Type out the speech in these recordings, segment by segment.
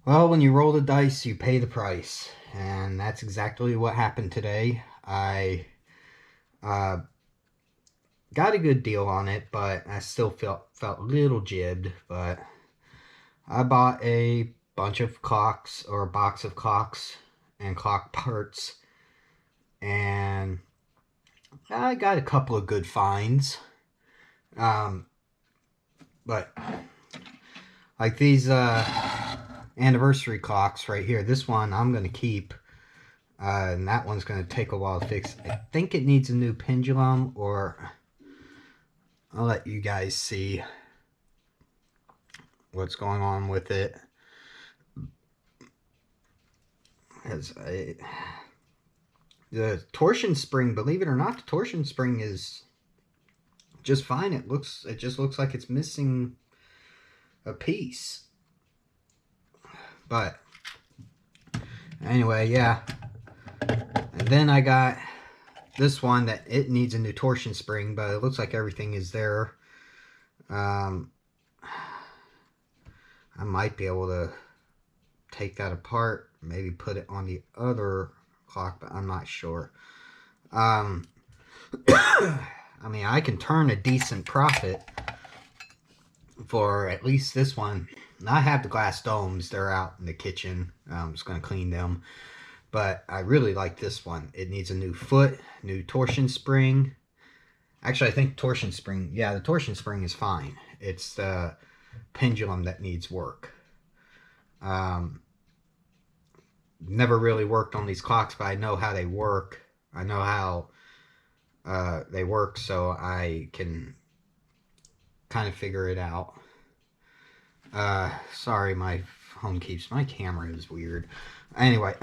Well, when you roll the dice, you pay the price. And that's exactly what happened today. I uh, got a good deal on it, but I still felt a little jibbed. But I bought a bunch of clocks, or a box of clocks and clock parts, and I got a couple of good finds. Um, but like these anniversary clocks right here, this one I'm gonna keep. And that one's going to take a while to fix. I think it needs a new pendulum, or I'll let you guys see what's going on with it. The torsion spring, believe it or not, the torsion spring is just fine. It just looks like it's missing a piece. But anyway, yeah. And then I got this one that it needs a new torsion spring, but it looks like everything is there. I might be able to take that apart, maybe put it on the other clock, but I'm not sure. I mean, I can turn a decent profit for at least this one. I have the glass domes. They're out in the kitchen. I'm just going to clean them. But I really like this one. It needs a new foot, new torsion spring. Actually, I think torsion spring, yeah, the torsion spring is fine. It's the pendulum that needs work. Never really worked on these clocks, but I know how they work. I know how they work, so I can kind of figure it out. Sorry, my phone keeps, my camera is weird. Anyway,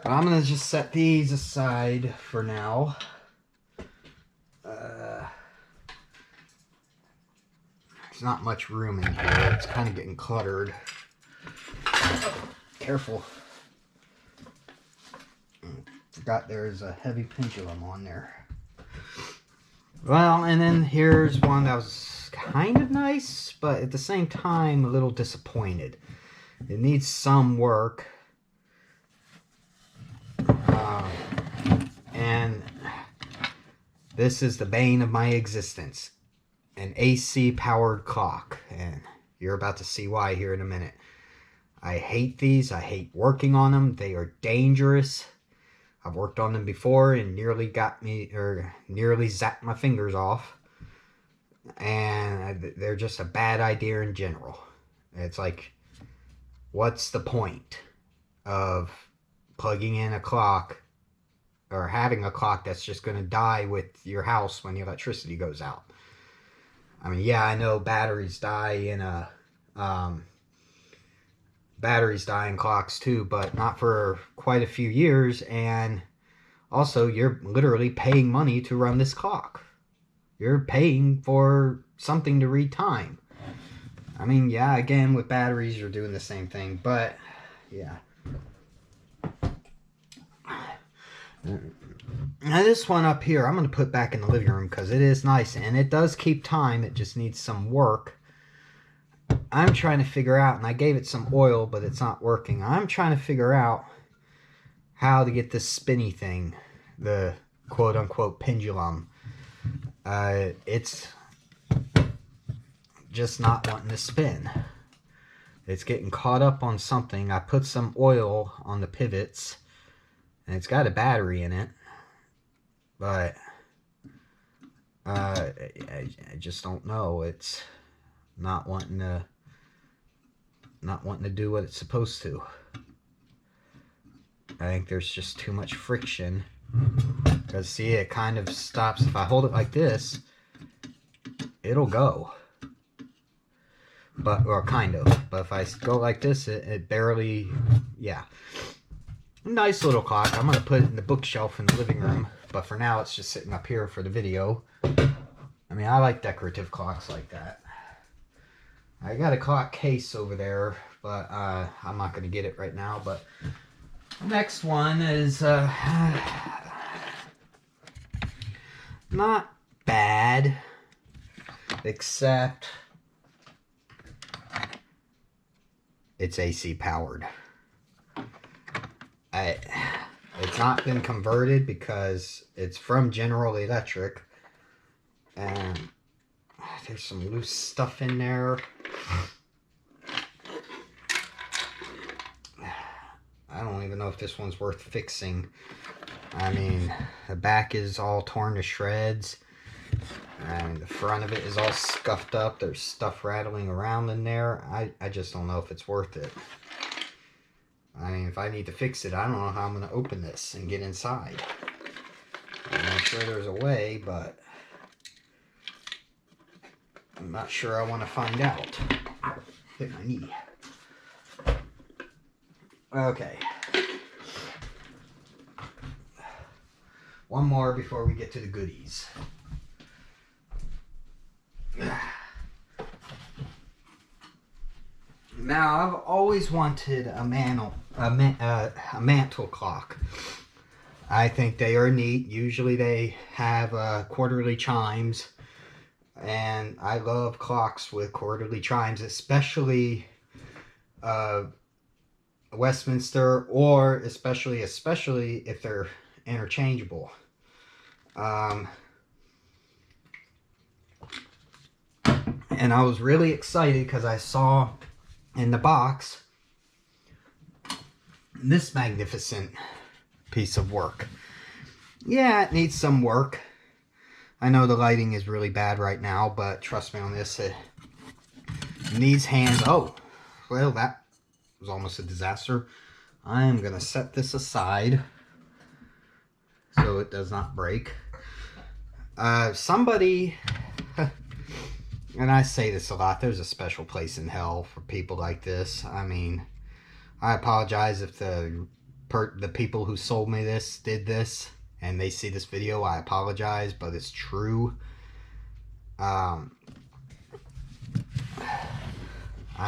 I'm gonna just set these aside for now. There's not much room in here. It's kind of getting cluttered. Oh, careful. Forgot there's a heavy pendulum on there. Well, and then here's one that was kind of nice, but at the same time a little disappointed. It needs some work. And this is the bane of my existence. An AC powered clock. And you're about to see why here in a minute. I hate these. I hate working on them. They are dangerous. I've worked on them before and nearly zapped my fingers off. And they're just a bad idea in general. It's like, what's the point of plugging in a clock or having a clock that's just going to die with your house when the electricity goes out? I mean, yeah, I know batteries die in clocks too, but not for quite a few years. And also, you're literally paying money to run this clock. You're paying for something to read time. I mean, yeah, again, with batteries, you're doing the same thing, but yeah. Now, this one up here, I'm going to put back in the living room because it is nice and it does keep time. It just needs some work. I'm trying to figure out, and I gave it some oil, but it's not working. I'm trying to figure out how to get this spinny thing, the quote-unquote pendulum. It's just not wanting to spin. It's getting caught up on something. I put some oil on the pivots, and it's got a battery in it, but I just don't know. It's not wanting to do what it's supposed to. I think there's just too much friction. Because see, it kind of stops. If I hold it like this, it'll go. Or kind of. But if I go like this, it barely, yeah. Nice little clock. I'm going to put it in the bookshelf in the living room. But for now, it's just sitting up here for the video. I mean, I like decorative clocks like that. I got a clock case over there, but I'm not going to get it right now. But next one is not bad, except it's AC powered. It's not been converted because it's from General Electric, and there's some loose stuff in there. I don't even know if this one's worth fixing. I mean, the back is all torn to shreds, and the front of it is all scuffed up. There's stuff rattling around in there. I just don't know if it's worth it. I mean, if I need to fix it, I don't know how I'm going to open this and get inside. I'm sure there's a way, but I'm not sure I want to find out. Hit my knee. Okay. One more before we get to the goodies. Now, I've always wanted a mantle clock. I think they are neat. Usually they have quarterly chimes, and I love clocks with quarterly chimes, especially Westminster, or especially if they're interchangeable. And I was really excited because I saw in the box this magnificent piece of work. Yeah, it needs some work. I know the lighting is really bad right now, but trust me on this, it needs hands. Oh, well, that was almost a disaster. I am going to set this aside so it does not break. Somebody, and I say this a lot, there's a special place in hell for people like this. I mean, I apologize if the people who sold me this did this and they see this video. I apologize, but it's true. I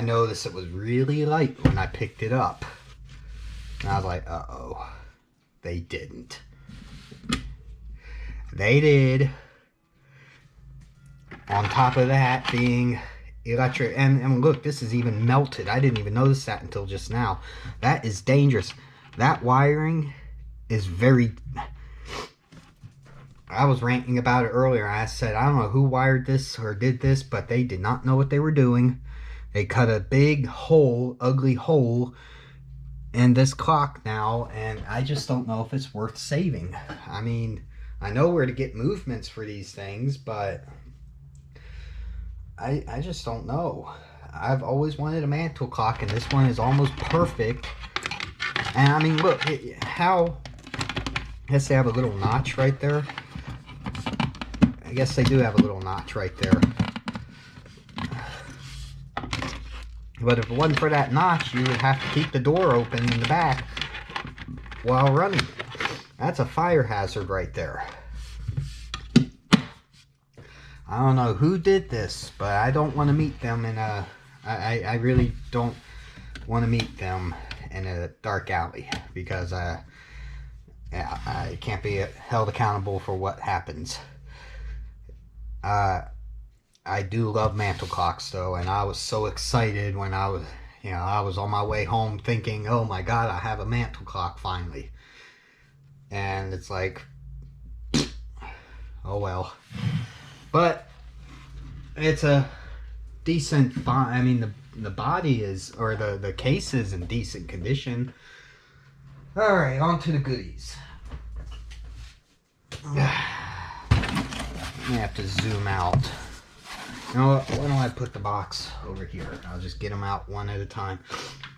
noticed it was really light when I picked it up. And I was like, uh-oh. They didn't. They did. On top of that being electric. And look, this is even melted. I didn't even notice that until just now. That is dangerous. That wiring is very... I was ranting about it earlier. I said, I don't know who wired this or did this, but they did not know what they were doing. They cut a big hole, ugly hole in this clock now, and I just don't know if it's worth saving. I mean, I know where to get movements for these things, but I just don't know. I've always wanted a mantle clock, and this one is almost perfect. And I mean, look, how... I guess they have a little notch right there. I guess they do have a little notch right there. But if it wasn't for that notch, you would have to keep the door open in the back while running. That's a fire hazard right there. I don't know who did this, but I don't want to meet them in a... I really don't want to meet them in a dark alley, because I can't be held accountable for what happens. I do love mantle clocks though, and I was so excited when I was on my way home thinking, oh my god, I have a mantle clock finally. And it's like, oh well. But it's a decent, I mean, the body is, or the case is in decent condition. Alright, on to the goodies. I have to zoom out. You know what? Why don't I put the box over here? I'll just get them out one at a time.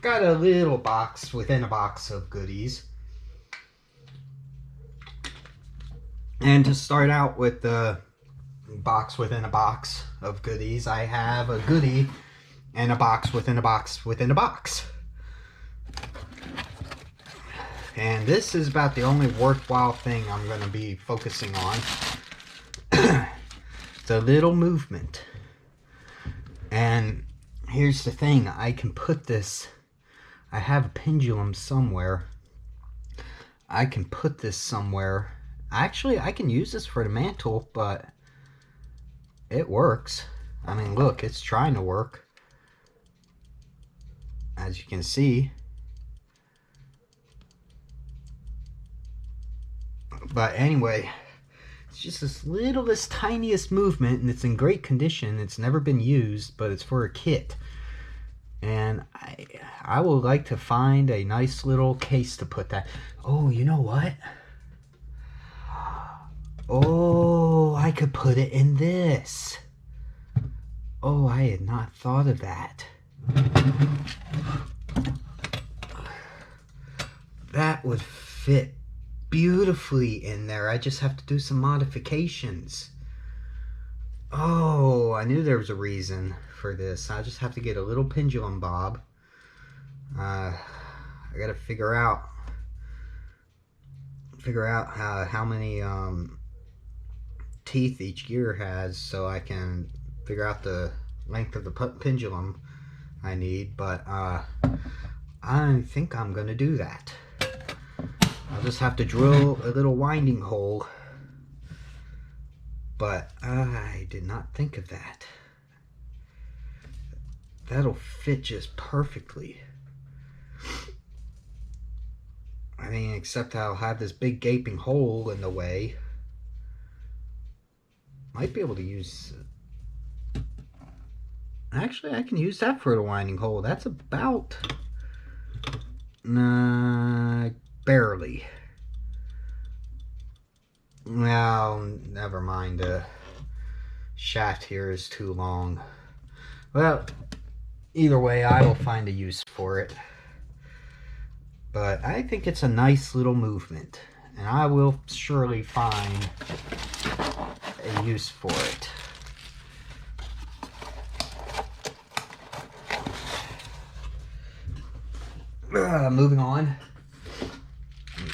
Got a little box within a box of goodies. And to start out with the box within a box of goodies, I have a goodie and a box within a box within a box. And this is about the only worthwhile thing I'm going to be focusing on. It's a little movement. And here's the thing. I can put this... I have a pendulum somewhere. I can put this somewhere. Actually, I can use this for the mantle, but it works. I mean, look, it's trying to work. as you can see. But anyway, it's just this tiniest movement, and it's in great condition. It's never been used, but it's for a kit. And I would like to find a nice little case to put that. Oh, you know what? Oh, I could put it in this. Oh, I had not thought of that. That would fit beautifully in there. I just have to do some modifications. Oh, I knew there was a reason for this. I just have to get a little pendulum bob. I gotta figure out how many teeth each gear has, so I can figure out the length of the pendulum I need. But I think I'm gonna do that. I'll just have to drill a little winding hole, but I did not think of that. That'll fit just perfectly. I mean, except I'll have this big gaping hole in the way. Might be able to use... Actually, I can use that for the winding hole. That's about... barely. Well, never mind. The shaft here is too long. Well, either way, I will find a use for it. But I think it's a nice little movement, and I will surely find a use for it. Moving on.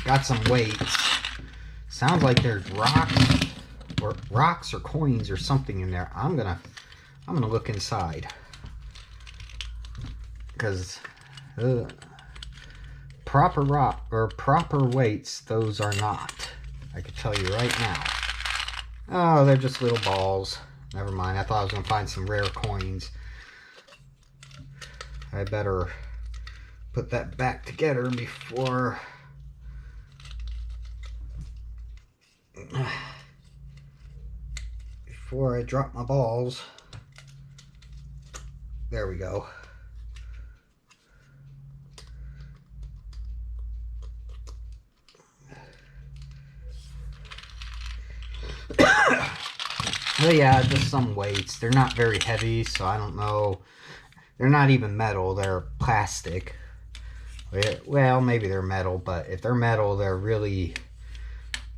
Got some weights. Sounds like there's rocks or coins or something in there. I'm gonna look inside, because proper weights, those are not. I can tell you right now. Oh, they're just little balls. Never mind. I thought I was gonna find some rare coins. I better put that back together before I drop my balls. There we go. Well, yeah, just some weights. They're not very heavy, so I don't know. They're not even metal. They're plastic. Well, maybe they're metal, but if they're metal, they're really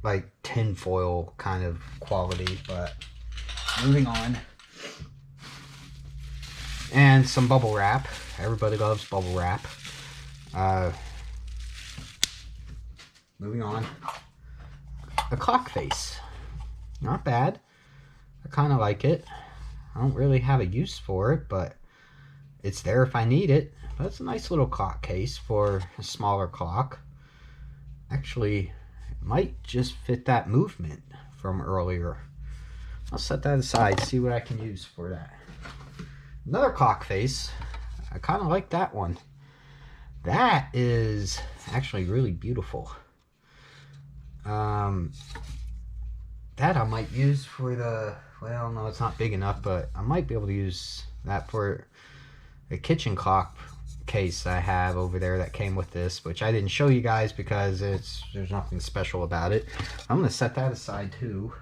like tinfoil kind of quality. But moving on. And some bubble wrap. Everybody loves bubble wrap. Moving on. A clock face. Not bad. I kind of like it. I don't really have a use for it, but it's there if I need it. That's a nice little clock case for a smaller clock. Actually, it might just fit that movement from earlier. I'll set that aside, see what I can use for that. Another clock face. I kind of like that one. That is actually really beautiful. That I might use for the... Well, no, it's not big enough, but I might be able to use that for a kitchen clock case I have over there that came with this, which I didn't show you guys because there's nothing special about it. I'm going to set that aside too.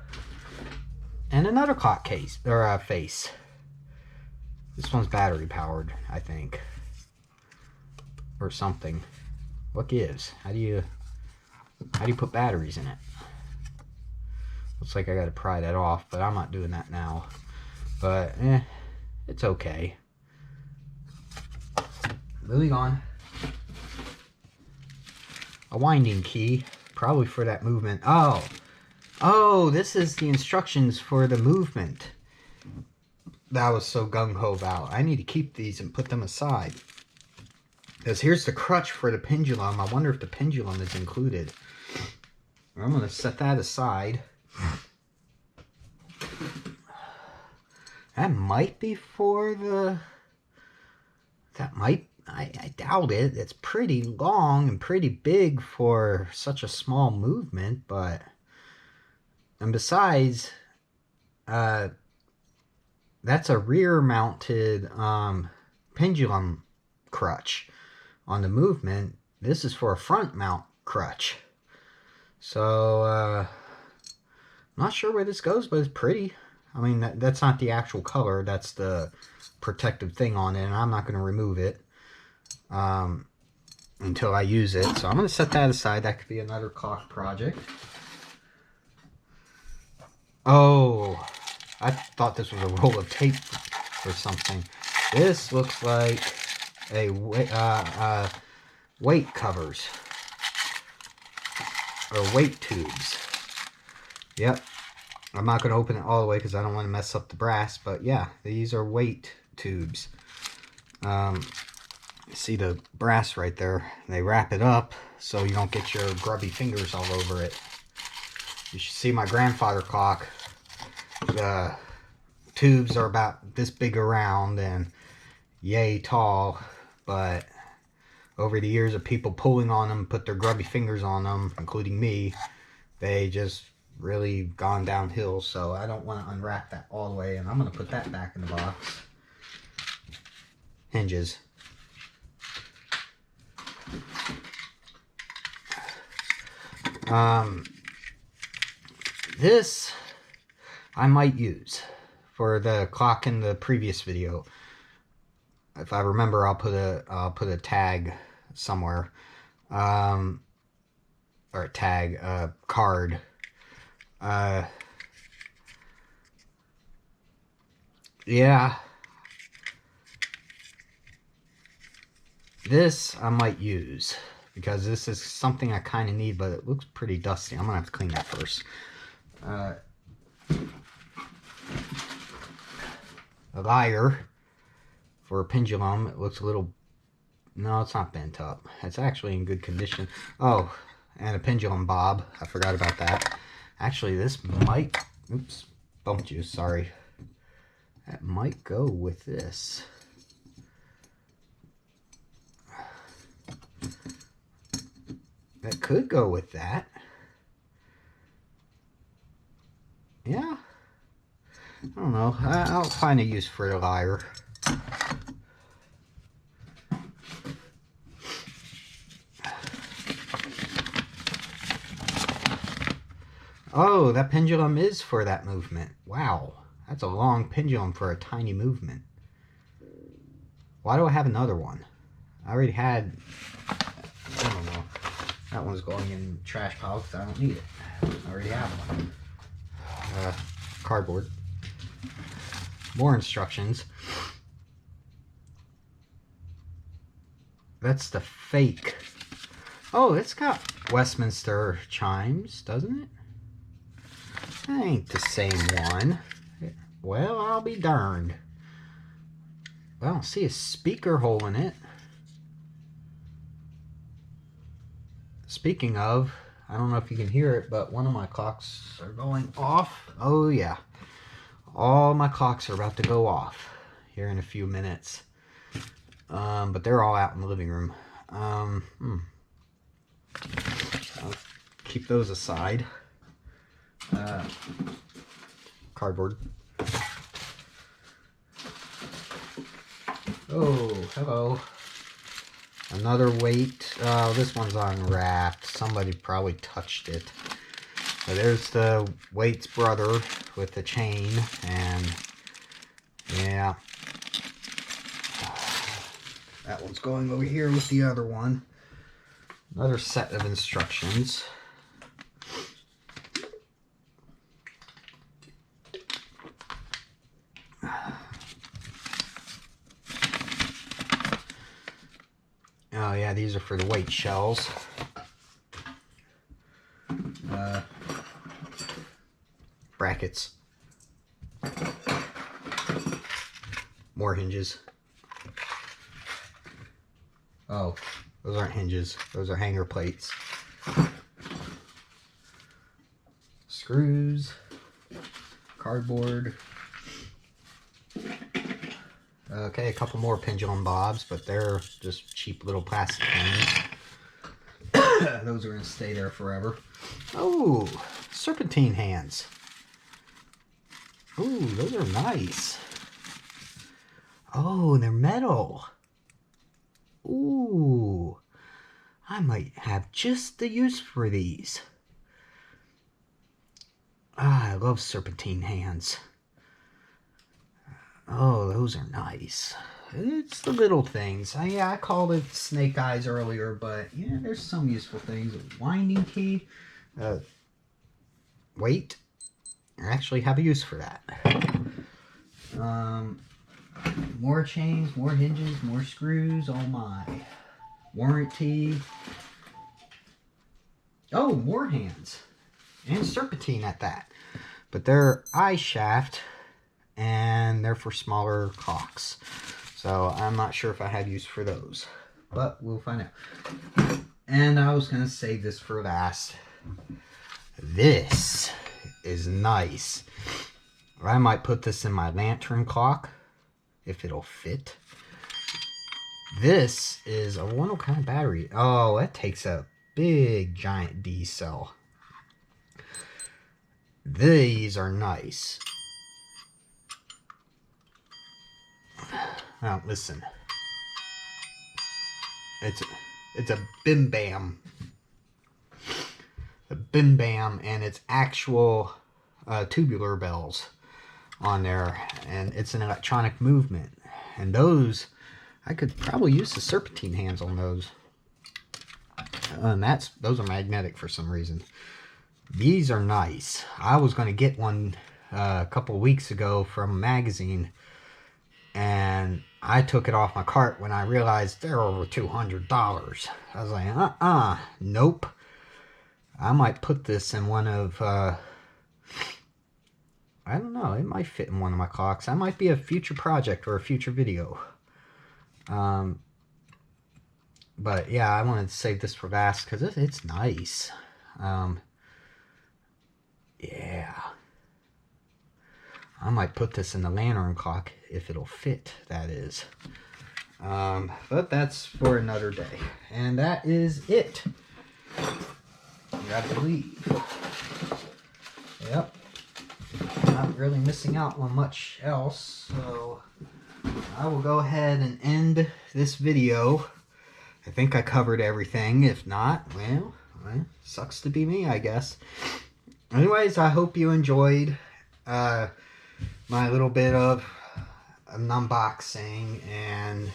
And another clock case, or face. This one's battery powered, I think. Or something. What gives? How do you put batteries in it? Looks like I got to pry that off, but I'm not doing that now. But, it's okay. Moving on. A winding key, probably for that movement. Oh, this is the instructions for the movement that I was so gung-ho about. I need to keep these and put them aside. Because here's the crutch for the pendulum. I wonder if the pendulum is included. I'm going to set that aside. That might be for the... I doubt it. It's pretty long and pretty big for such a small movement, but... And besides, that's a rear-mounted pendulum crutch. On the movement, this is for a front mount crutch. So, not sure where this goes, but it's pretty. I mean, that's not the actual color. That's the protective thing on it, and I'm not going to remove it until I use it. So I'm going to set that aside. That could be another clock project. Oh, I thought this was a roll of tape or something. This looks like a weight covers or weight tubes. Yep. I'm not going to open it all the way because I don't want to mess up the brass, but yeah, these are weight tubes. See the brass right there? They wrap it up so you don't get your grubby fingers all over it. You should see my grandfather clock. The tubes are about this big around and yay tall, but over the years of people pulling on them, put their grubby fingers on them, including me, they just really gone downhill. So I don't want to unwrap that all the way, and I'm going to put that back in the box. Hinges. This I might use for the clock in the previous video. If I remember, I'll put a tag somewhere, or a tag card. Yeah, this I might use because this is something I kind of need, but it looks pretty dusty. I'm gonna have to clean that first. A lyre for a pendulum. It looks a little... No, it's not bent up. It's actually in good condition. Oh, and a pendulum bob. I forgot about that. Actually, this might... Oops, bumped you, sorry. That might go with this. That could go with that. Yeah. I don't know. I'll find a use for the lyre. Oh, that pendulum is for that movement. Wow. That's a long pendulum for a tiny movement. Why do I have another one? I already had... I don't know. That one's going in the trash pile because I don't need it. I already have one. Cardboard. More instructions. That's the fake. Oh, it's got Westminster chimes, doesn't it? That ain't the same one. Well, I'll be darned. Well, I don't see a speaker hole in it. Speaking of, I don't know if you can hear it, but one of my clocks are going off. Oh, yeah. All my clocks are about to go off here in a few minutes. But they're all out in the living room. I'll keep those aside. Cardboard. Oh, hello. Another weight. Oh, this one's unwrapped. Somebody probably touched it. So there's the weight's brother with the chain, and yeah. That one's going over here with the other one. Another set of instructions. Oh yeah, these are for the weight shells. Brackets. More hinges. Oh, those aren't hinges. Those are hanger plates. Screws. Cardboard. Okay, a couple more pendulum bobs, but they're just cheap little plastic things. Those are going to stay there forever. Oh, serpentine hands. Ooh, those are nice. Oh, they're metal. Ooh, I might have just the use for these. Ah, I love serpentine hands. Oh, those are nice. It's the little things. I called it snake eyes earlier, but yeah, there's some useful things. A winding key. Wait. I actually have a use for that. More chains, more hinges, more screws. Oh my. Warranty. Oh, more hands. And serpentine at that. But they're eye shaft, and they're for smaller clocks. So I'm not sure if I have use for those, but we'll find out. And I was going to save this for last. This is nice. I might put this in my lantern clock if it'll fit. This is a what kind of battery? Oh, that takes a big giant D cell. These are nice. Now listen. It's a Bim Bam. A Bim Bam, and it's actual tubular bells on there, and it's an electronic movement. And those, I could probably use the serpentine hands on those. And those are magnetic for some reason. These are nice. I was going to get one a couple of weeks ago from a magazine, and I took it off my cart when I realized they're over $200. I was like, nope. I might put this in one of, I don't know, it might fit in one of my clocks. That might be a future project or a future video. But yeah, I wanted to save this for last because it's nice. Yeah. I might put this in the lantern clock if it'll fit, that is. But that's for another day. And that is it. I believe. Yep. Not really missing out on much else, so I will go ahead and end this video. I think I covered everything. If not, well, sucks to be me, I guess. Anyways, I hope you enjoyed my little bit of an unboxing and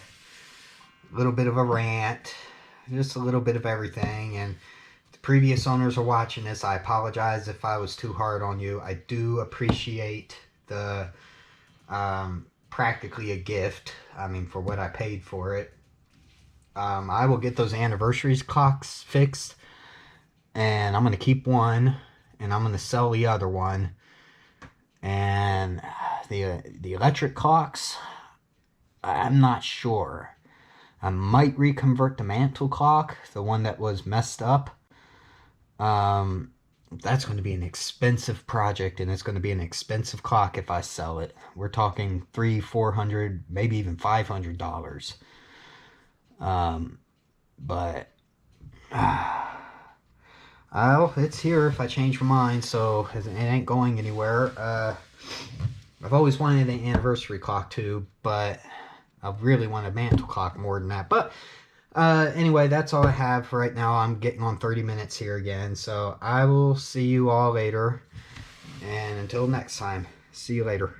a little bit of a rant. Just a little bit of everything. And the previous owners are watching this. I apologize if I was too hard on you. I do appreciate the practically a gift. I mean, for what I paid for it. I will get those anniversaries clocks fixed, and I'm going to keep one, and I'm going to sell the other one. And the electric clocks, I'm not sure. I might reconvert the mantle clock, the one that was messed up. That's going to be an expensive project, and it's going to be an expensive clock if I sell it. We're talking $300, $400, maybe even $500. But well, it's here if I change my mind, so it ain't going anywhere. I've always wanted an anniversary clock too, but I really want a mantle clock more than that. But anyway, that's all I have for right now. I'm getting on 30 minutes here again, so I will see you all later. And until next time, see you later.